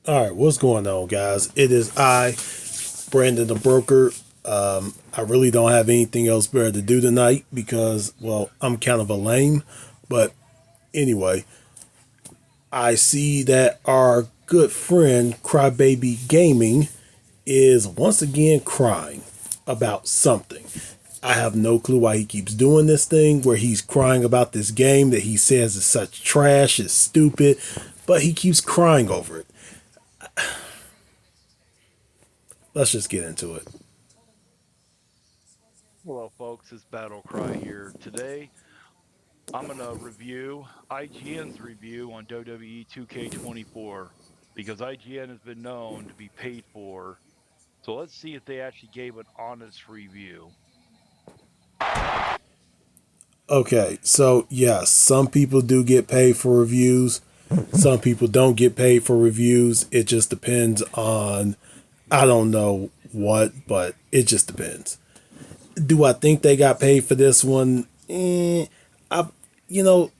All right, what's going on, guys? It is I, Brandon the Broker. I really don't have anything else better to do tonight because, well, I'm kind of a lame. But anyway, I see that our good friend Crybaby Gaming is once again crying about something. I have no clue why he keeps doing this thing where he's crying about this game that he says is such trash, is stupid, but he keeps crying over it. Let's just get into it. Hello, folks. It's Battle Cry here. Today, I'm going to review IGN's review on WWE 2K24 because IGN has been known to be paid for. So let's see if they actually gave an honest review. Okay, so yes, some people do get paid for reviews. Some people don't get paid for reviews. It just depends on, I don't know what, but it just depends. Do I think they got paid for this one? I, you know,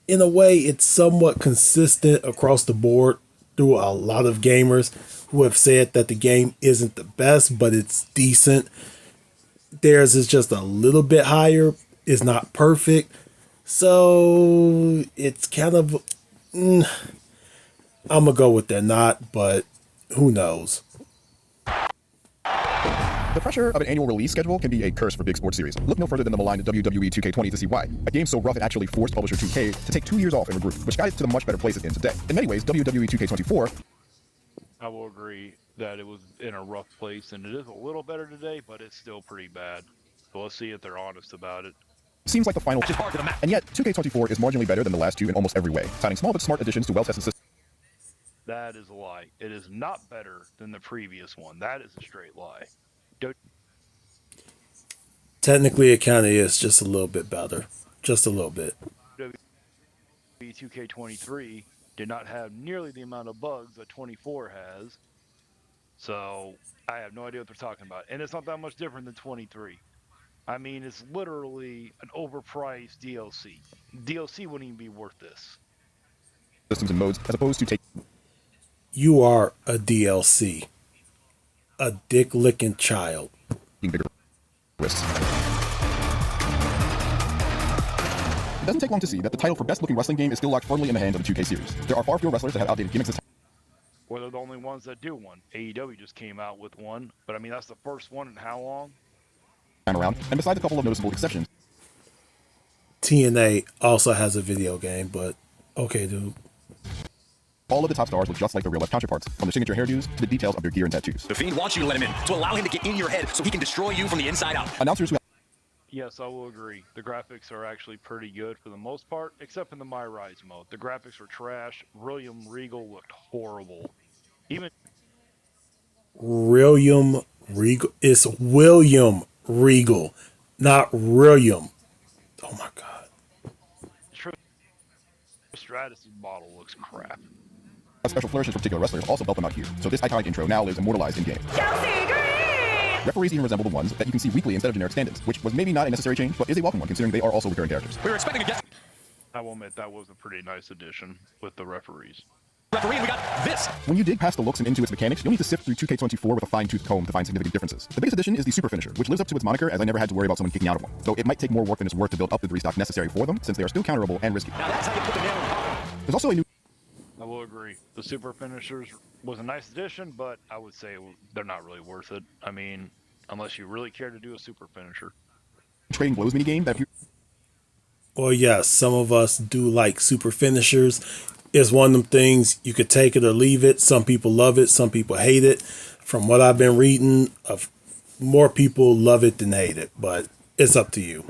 in a way, it's somewhat consistent across the board through a lot of gamers who have said that the game isn't the best, but it's decent. Theirs is just a little bit higher. It's not perfect. So it's kind of, I'm going to go with they're not, but who knows? The pressure of an annual release schedule can be a curse for big sports series. Look no further than the maligned WWE 2K20 to see why. A game so rough it actually forced publisher 2K to take 2 years off and regroup, which got it to the much better place it is today. In many ways, WWE 2K24... I will agree that it was in a rough place, and it is a little better today, but it's still pretty bad. So let's see if they're honest about it. seems like the final... And yet, 2K24 is marginally better than the last two in almost every way, signing small but smart additions to well-tested systems. That is a lie. It is not better than the previous one. That is a straight lie. Technically, it kind of is just a little bit better. Just a little bit. WWE 2K23 did not have nearly the amount of bugs that 24 has. So I have no idea what they're talking about. And it's not that much different than 23. I mean, it's literally an overpriced DLC. DLC wouldn't even be worth this. Systems and modes, as opposed to taking You are a DLC. A dick licking child. bigger risks. It doesn't take long to see that the title for best looking wrestling game is still locked firmly in the hands of the 2K series. There are far fewer wrestlers that have outdated gimmicks this time. Or they're the only ones that do one. AEW just came out with one, but I mean, that's the first one in how long? Around, and besides a couple of noticeable exceptions, TNA also has a video game, but okay, dude. all of the top stars look just like their real life counterparts, from their signature hairdos to the details of their gear and tattoos. The Fiend wants you to let him in, to allow him to get in your head so he can destroy you from the inside out. Announcers who Yes, I will agree. The graphics are actually pretty good for the most part, except in the My Rise mode. The graphics were trash. William Regal looked horrible. Even William Regal. It's William Regal, not William. Oh my God. Stratus' model looks crap. special flourishes for particular wrestlers also help them out here, so this iconic intro now lives immortalized in game. Chelsea Green! Referees even resemble the ones that you can see weekly instead of generic stand-ins, which was maybe not a necessary change, but is a welcome one considering they are also recurring characters. We were expecting a guest I will admit that was a pretty nice addition with the referees. referee, and we got this. When you dig past the looks and into its mechanics, you'll need to sift through 2K24 with a fine-tooth comb to find significant differences. The biggest addition is the super finisher, which lives up to its moniker as I never had to worry about someone kicking out of one, though it might take more work than it's worth to build up the restock necessary for them, since they are still counterable and risky. Now that's how you put the nail in the coffin. There's also a new I will agree. The super finishers was a nice addition, but I would say they're not really worth it. I mean, unless you really care to do a super finisher. trading blows minigame that Well, yes, some of us do like super finishers. It's one of them things you could take it or leave it. Some people love it, some people hate it. From what I've been reading, more people love it than hate it, but it's up to you.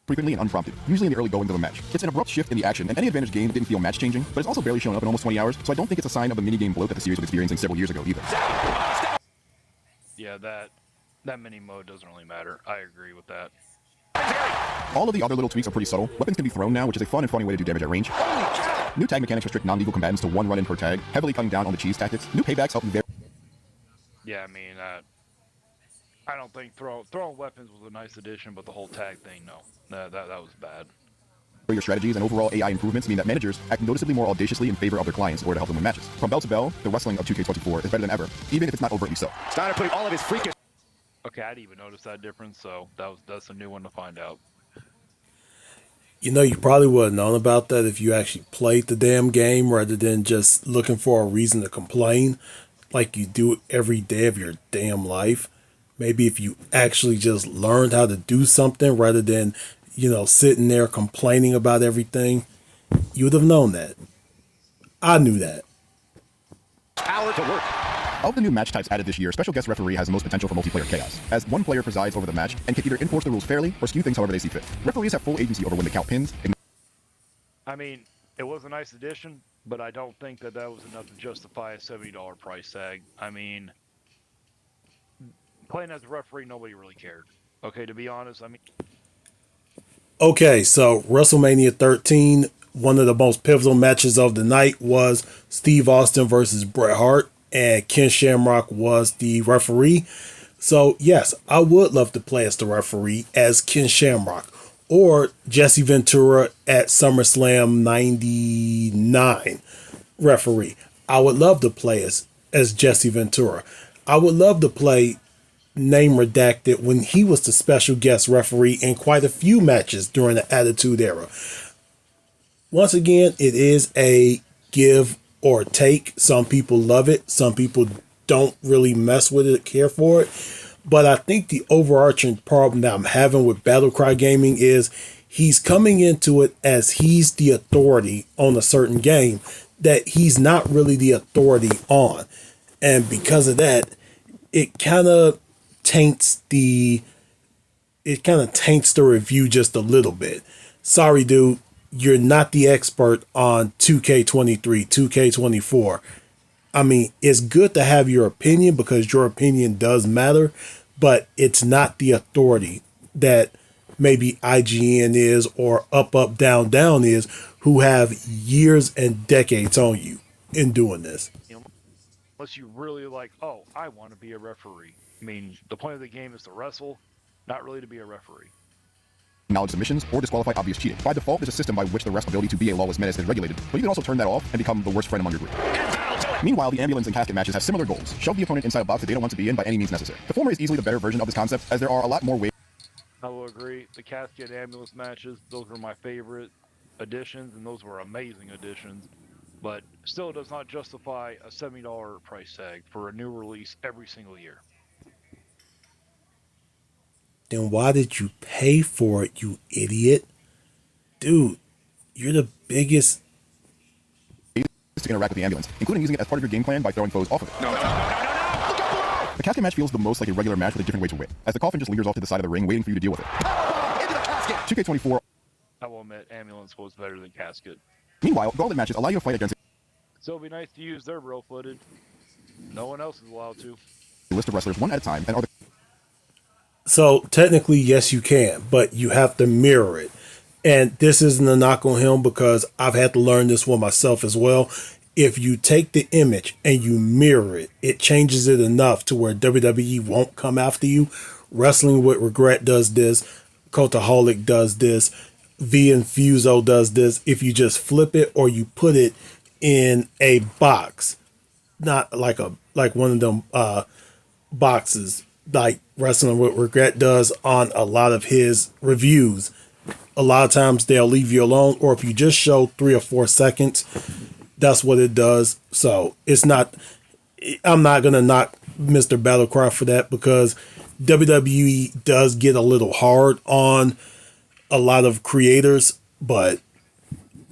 frequently and unprompted, usually in the early goings of a match. It's an abrupt shift in the action, and any advantage gained didn't feel match-changing, but it's also barely shown up in almost 20 hours, so I don't think it's a sign of the minigame bloat that the series was experiencing several years ago either. Yeah, that mini mode doesn't really matter. I agree with that. All of the other little tweaks are pretty subtle. Weapons can be thrown now, which is a fun and funny way to do damage at range. New tag mechanics restrict non-lethal combatants to one run-in per tag, heavily cutting down on the cheese tactics. New paybacks help you vary. Yeah, I mean, I don't think throwing weapons was a nice addition, but the whole tag thing, no. That was bad. your strategies and overall AI improvements mean that managers act noticeably more audaciously in favor of their clients in order to help them win matches. From bell to bell, the wrestling of 2K24 is better than ever, even if it's not overtly so. Steiner putting all of his freakish. Okay, I didn't even notice that difference, so that's a new one to find out. You know, you probably would have known about that if you actually played the damn game rather than just looking for a reason to complain like you do every day of your damn life. Maybe if you actually just learned how to do something rather than, sitting there complaining about everything, you would have known that. I knew that. Power to work. Of the new match types added this year, Special Guest Referee has the most potential for multiplayer chaos, as one player presides over the match and can either enforce the rules fairly or skew things however they see fit. Referees have full agency over when to count pins. I mean, it was a nice addition, but I don't think that was enough to justify a $70 price tag. I mean, playing as a referee, nobody really cared. Okay, to be honest, Okay, so WrestleMania 13, one of the most pivotal matches of the night was Steve Austin versus Bret Hart, and Ken Shamrock was the referee. So, yes, I would love to play as the referee as Ken Shamrock or Jesse Ventura at SummerSlam 99 referee. I would love to play as Jesse Ventura. I would love to play name redacted when he was the special guest referee in quite a few matches during the Attitude Era. Once again, it is a give or take. Some people love it. Some people don't really mess with it, care for it. But I think the overarching problem that I'm having with Battlecry Gaming is he's coming into it as he's the authority on a certain game that he's not really the authority on. And because of that, it kind of taints the review just a little bit. Sorry, dude, you're not the expert on 2K23, 2K24. I mean, it's good to have your opinion because your opinion does matter, but it's not the authority that maybe IGN is or Up, Down, Down is, who have years and decades on you in doing this. unless you really I want to be a referee. I mean, the point of the game is to wrestle, not really to be a referee. Acknowledge submissions or disqualify obvious cheating. By default, there's a system by which the ref's ability to be a lawless menace is regulated, but you can also turn that off and become the worst friend among your group. Meanwhile, the ambulance and casket matches have similar goals. Shove the opponent inside a box that they don't want to be in by any means necessary. The former is easily the better version of this concept, as there are a lot more ways. I will agree. The casket and ambulance matches, those were my favorite additions, and those were amazing additions. But still, it does not justify a $70 price tag for a new release every single year. Then why did you pay for it, you idiot? Dude, you're the biggest. To interact with the ambulance, including using it as part of your game plan by throwing foes off of it. No. The casket match feels the most like a regular match with a different way to win, as the coffin just lingers off to the side of the ring waiting for you to deal with it. Into the casket! 2K24. I will admit, ambulance was better than casket. Meanwhile, gauntlet matches allow you to fight against So it'd be nice to use their bro footage. No one else is allowed to. a list of wrestlers one at a time and are the So technically, yes, you can, but you have to mirror it. And this isn't a knock on him because I've had to learn this one myself as well. If you take the image and you mirror it, it changes it enough to where WWE won't come after you. Wrestling with Regret does this. Cultaholic does this. V and Fuso does this. If you just flip it or you put it in a box, not like one of them boxes like Wrestling with Regret does on a lot of his reviews. A lot of times they'll leave you alone, or if you just show 3 or 4 seconds, that's what it does. So it's not, I'm not going to knock Mr. Battlecry for that because WWE does get a little hard on a lot of creators, but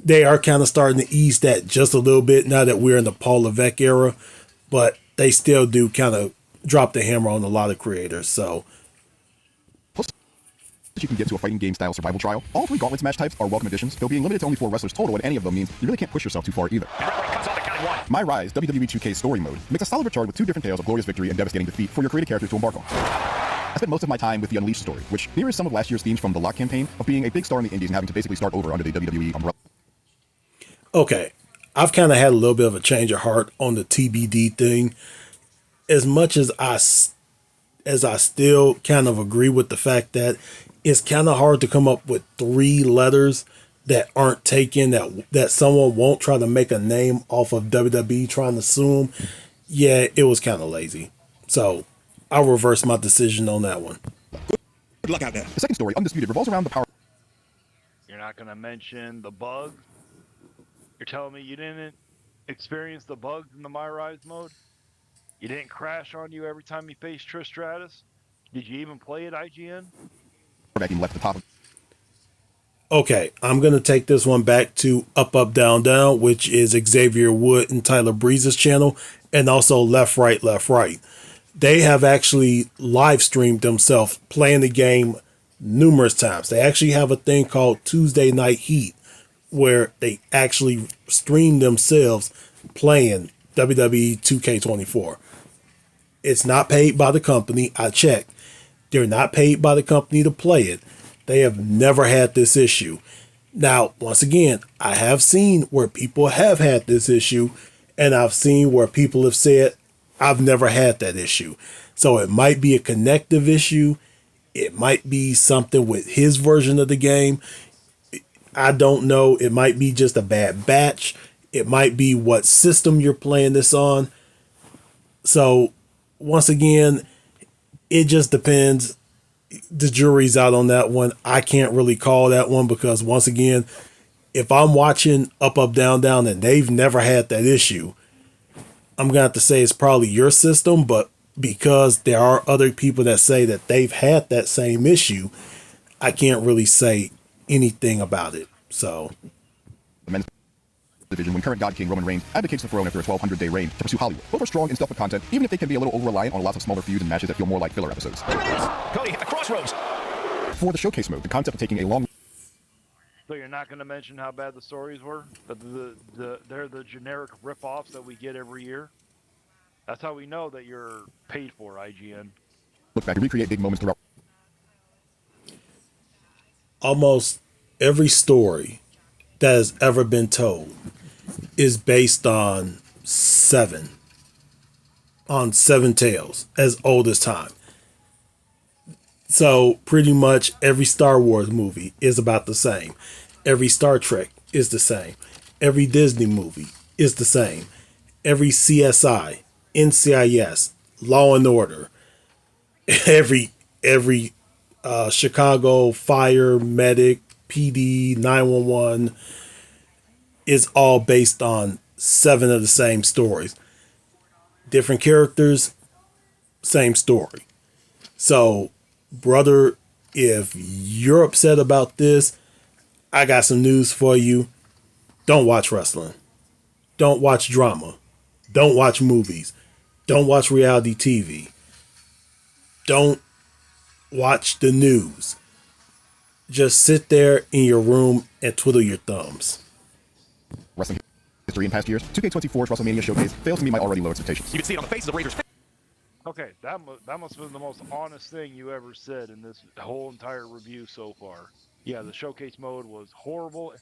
they are kind of starting to ease that just a little bit now that we're in the Paul Levesque era, but they still do kind of drop the hammer on a lot of creators. So you can get to a fighting game style survival trial. All 3 gauntlets match types are welcome additions, though being limited to only 4 wrestlers total at any of them means you really can't push yourself too far either. My Rise, WWE 2K story mode, makes a solid recharge with 2 different tales of glorious victory and devastating defeat for your creative characters to embark on. I spent most of my time with the Unleashed story, which mirrors some of last year's themes from the Lock campaign of being a big star in the indies and having to basically start over under the WWE umbrella. Okay, I've kind of had a little bit of a change of heart on the TBD thing. As much as I still kind of agree with the fact that it's kind of hard to come up with 3 letters that aren't taken, that someone won't try to make a name off of WWE trying to sue them, yeah, it was kind of lazy. So I'll reverse my decision on that one. Good luck out there. The second story, Undisputed, revolves around the power. You're not going to mention the bugs? You're telling me you didn't experience the bugs in the My Rise mode? You didn't crash on you every time you faced Trish Stratus? Did you even play at IGN? Backing left the top. Okay, I'm going to take this one back to Up, Up, Down, Down, which is Xavier Wood and Tyler Breeze's channel, and also Left, Right, Left, Right. They have actually live streamed themselves playing the game numerous times. They actually have a thing called Tuesday Night Heat, where they actually stream themselves playing WWE 2K24. It's not paid by the company. I checked. They're not paid by the company to play it. They have never had this issue. Now, once again, I have seen where people have had this issue, and I've seen where people have said, I've never had that issue. So it might be a connective issue. It might be something with his version of the game. I don't know. It might be just a bad batch. It might be what system you're playing this on. So, once again, it just depends. The jury's out on that one. I can't really call that one because, once again, if I'm watching Up, Up, Down, Down and they've never had that issue, I'm going to have to say it's probably your system, but because there are other people that say that they've had that same issue, I can't really say anything about it. So, The men's division, when current God King Roman Reigns advocates the throne after a 1,200-day reign to pursue Hollywood. Both are strong in stuff with content, even if they can be a little over-reliant on lots of smaller feuds and matches that feel more like filler episodes. Cody hit the crossroads. For the showcase mode, the concept of taking a long... So you're not going to mention how bad the stories were? That they're the generic rip-offs that we get every year? That's how we know that you're paid for, IGN. Look back and recreate big moments throughout. almost every story that has ever been told is based on seven tales as old as time. So pretty much every Star Wars movie is about the same. Every Star Trek is the same. Every Disney movie is the same. Every CSI, NCIS, Law and Order, every Chicago Fire Medic, PD, 911 is all based on seven of the same stories. Different characters, same story. So, brother, if you're upset about this, I got some news for you. Don't watch wrestling. Don't watch drama. Don't watch movies. Don't watch reality TV. Don't watch the news. Just sit there in your room and twiddle your thumbs. Wrestling history in past years, 2K24's WrestleMania Showcase fails to meet my already low expectations. You can see it on the faces of Raiders. Okay, that must have been the most honest thing you ever said in this whole entire review so far. Yeah, the showcase mode was horrible.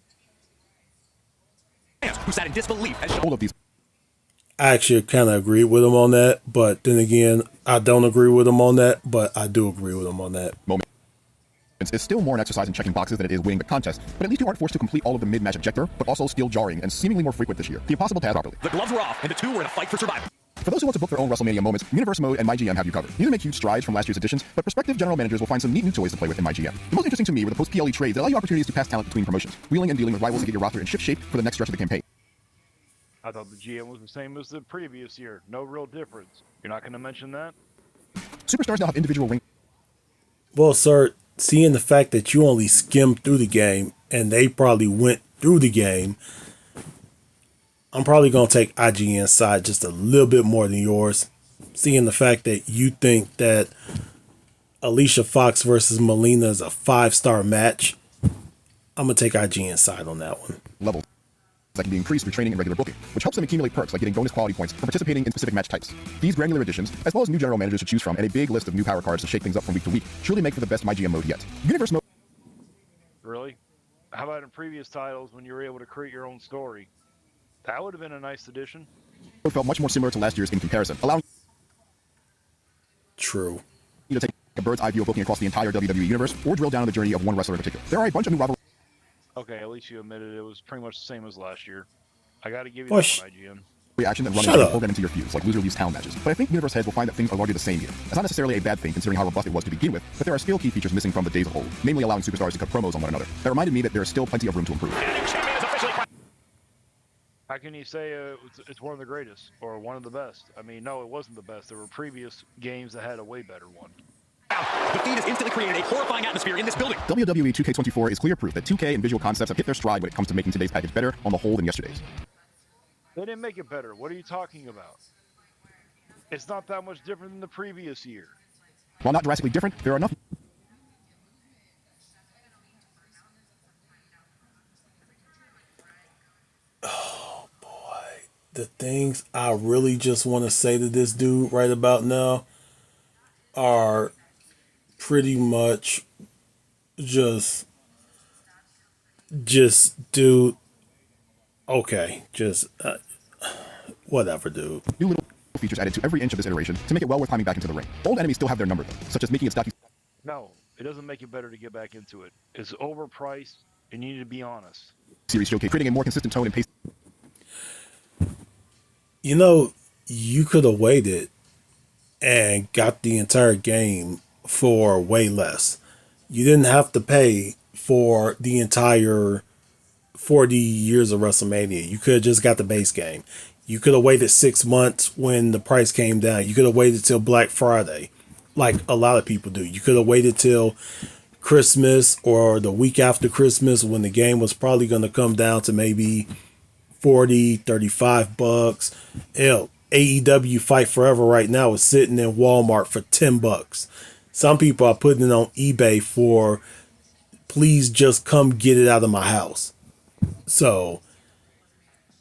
Who sat in disbelief as All of these I actually kind of agree with him on that, but then again, I don't agree with him on that, but I do agree with him on that. moments is still more an exercise in checking boxes than it is winning the contest, but at least you aren't forced to complete all of the mid-match objector, but also still jarring and seemingly more frequent this year. The impossible task properly. the gloves were off, and the two were in a fight for survival. For those who want to book their own WrestleMania moments, Universe Mode and MyGM have you covered. Neither make huge strides from last year's editions, but prospective general managers will find some neat new toys to play with in MyGM. The most interesting to me were the post-PLE trades that allow you opportunities to pass talent between promotions, wheeling and dealing with rivals to get your roster in ship shape for the next stretch of the campaign. I thought the GM was the same as the previous year. No real difference. You're not going to mention that? Superstars now have individual ring. Well, sir, seeing the fact that you only skimmed through the game and they probably went through the game, I'm probably going to take IGN's side just a little bit more than yours. Seeing the fact that you think that Alicia Fox versus Melina is a 5-star match, I'm going to take IGN's side on that one. Levels that can be increased through training and regular booking, which helps them accumulate perks like getting bonus quality points for participating in specific match types. These granular additions, as well as new general managers to choose from and a big list of new power cards to shake things up from week to week, truly make for the best MyGM mode yet. Universe Mode. Really? How about in previous titles when you were able to create your own story? That would have been a nice addition. Felt much more similar to last year's in comparison, allowing True. you to take a bird's eye view of booking across the entire WWE universe or drill down on the journey of one wrestler in particular. There are a bunch of new rivalries Okay, at least you admitted it was pretty much the same as last year. I got to give you Boy, that one, IGN. Reaction and running Shut and up. pull that into your feuds, like loser leaves town matches. But I think Universe heads will find that things are largely the same here. It's not necessarily a bad thing considering how robust it was to begin with, but there are skill key features missing from the days of old, namely allowing superstars to cut promos on one another. That reminded me that there is still plenty of room to improve. How can you say it's one of the greatest or one of the best? I mean, no, it wasn't the best. There were previous games that had a way better one. The feed has instantly created a horrifying atmosphere in this building. WWE 2K24 is clear proof that 2K and visual concepts have hit their stride when it comes to making today's package better on the whole than yesterday's. They didn't make it better. What are you talking about? It's not that much different than the previous year. While not drastically different, there are enough The things I really just want to say to this dude right about now are pretty much just dude. Okay, just whatever, dude. new little features added to every inch of this iteration to make it well worth climbing back into the ring. Old enemies still have their number though, such as making it stocky No, it doesn't make it better to get back into it. It's overpriced, and you need to be honest. series showcase, creating a more consistent tone and pace. You know, you could have waited and got the entire game for way less. You didn't have to pay for the entire 40 years of WrestleMania. You could have just got the base game. You could have waited 6 months when the price came down. You could have waited till Black Friday, like a lot of people do. You could have waited till Christmas or the week after Christmas when the game was probably going to come down to maybe 40, 35 bucks. Hell, AEW Fight Forever right now is sitting in Walmart for 10 bucks. Some people are putting it on eBay for, please just come get it out of my house. So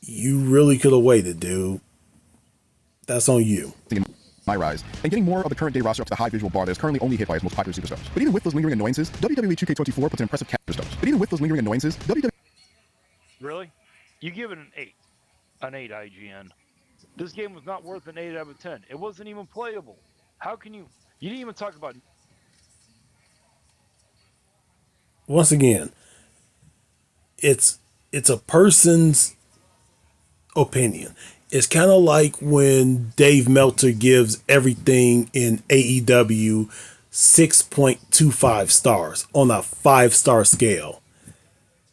you really could have waited, dude. That's on you. My rise, and getting more of the current day roster up to the high visual bar that is currently only hit by its most popular superstars. But even with those lingering annoyances, WWE 2K24 puts an impressive cast of superstars. But even with those lingering annoyances, WWE Really? You give it an 8. An 8, IGN. This game was not worth an 8 out of 10. It wasn't even playable. How can you... You didn't even talk about... Once again, it's a person's opinion. It's kind of like when Dave Meltzer gives everything in AEW 6.25 stars on a 5-star scale.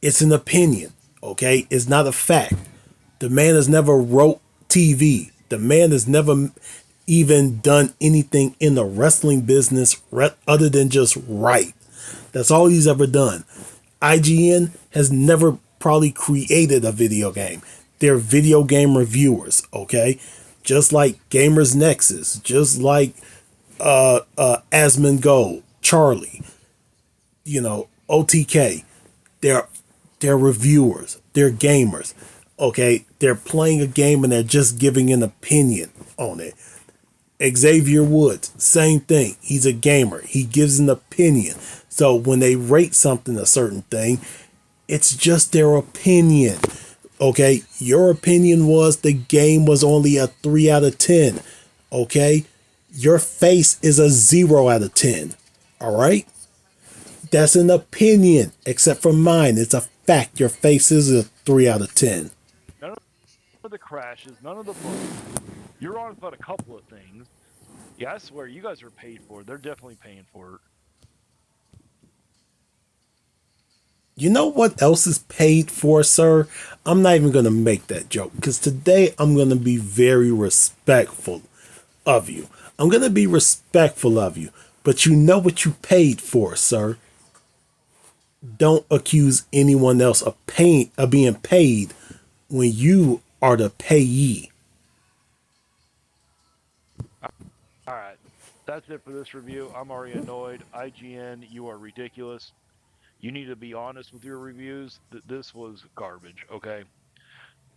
It's an opinion, okay? It's not a fact. The man has never wrote TV. The man has never even done anything in the wrestling business other than just write. That's all he's ever done. IGN has never probably created a video game. They're video game reviewers, okay? Just like Gamers Nexus, just like Asmongold, Charlie, OTK. They're reviewers. They're gamers, okay? They're playing a game and they're just giving an opinion on it. Xavier Woods, same thing. He's a gamer. He gives an opinion. So when they rate something a certain thing, it's just their opinion. Okay, your opinion was the game was only a 3 out of 10. Okay, your face is a 0 out of 10. All right, that's an opinion, except for mine. It's a fact. Your face is a 3 out of 10. None of the crashes, none of the bugs. You're on about a couple of things. Yeah, I swear, you guys are paid for it. They're definitely paying for it. You know what else is paid for, sir? I'm not even going to make that joke because today I'm going to be very respectful of you. I'm going to be respectful of you, but you know what you paid for, sir. Don't accuse anyone else of being paid when you are the payee. All right, that's it for this review. I'm already annoyed. IGN, you are ridiculous. You need to be honest with your reviews. This was garbage, okay?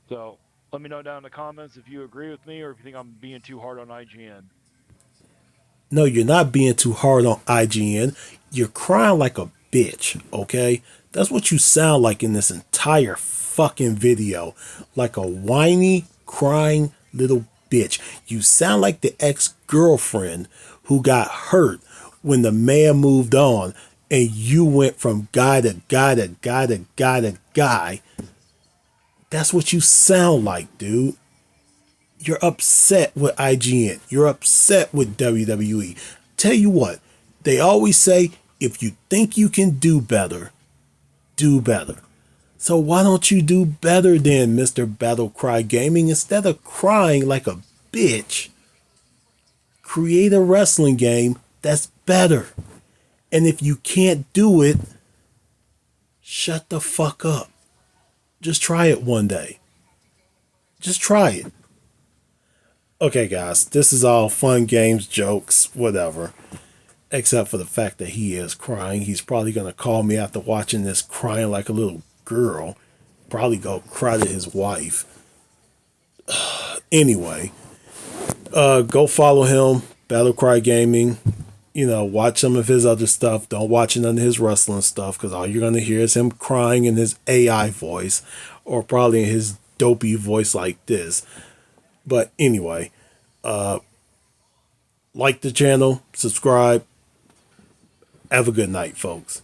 So let me know down in the comments if you agree with me or if you think I'm being too hard on IGN. No, you're not being too hard on IGN. You're crying like a bitch, okay? That's what you sound like in this entire fucking video. Like a whiny, crying little bitch. You sound like the ex-girlfriend who got hurt when the man moved on and you went from guy to guy to guy to guy to guy, that's what you sound like, dude. You're upset with IGN. You're upset with WWE. Tell you what, they always say, if you think you can do better, do better. So why don't you do better then, Mr. Battle Cry Gaming? Instead of crying like a bitch, create a wrestling game that's better. And if you can't do it, shut the fuck up. Just try it one day. Just try it. Okay, guys, this is all fun, games, jokes, whatever. Except for the fact that he is crying. He's probably going to call me after watching this crying like a little girl. Probably go cry to his wife. Anyway, go follow him, Battle Cry Gaming. You know, watch some of his other stuff. Don't watch none of his wrestling stuff, because all you're going to hear is him crying in his AI voice, or probably in his dopey voice like this. But anyway, like the channel, subscribe. Have a good night, folks.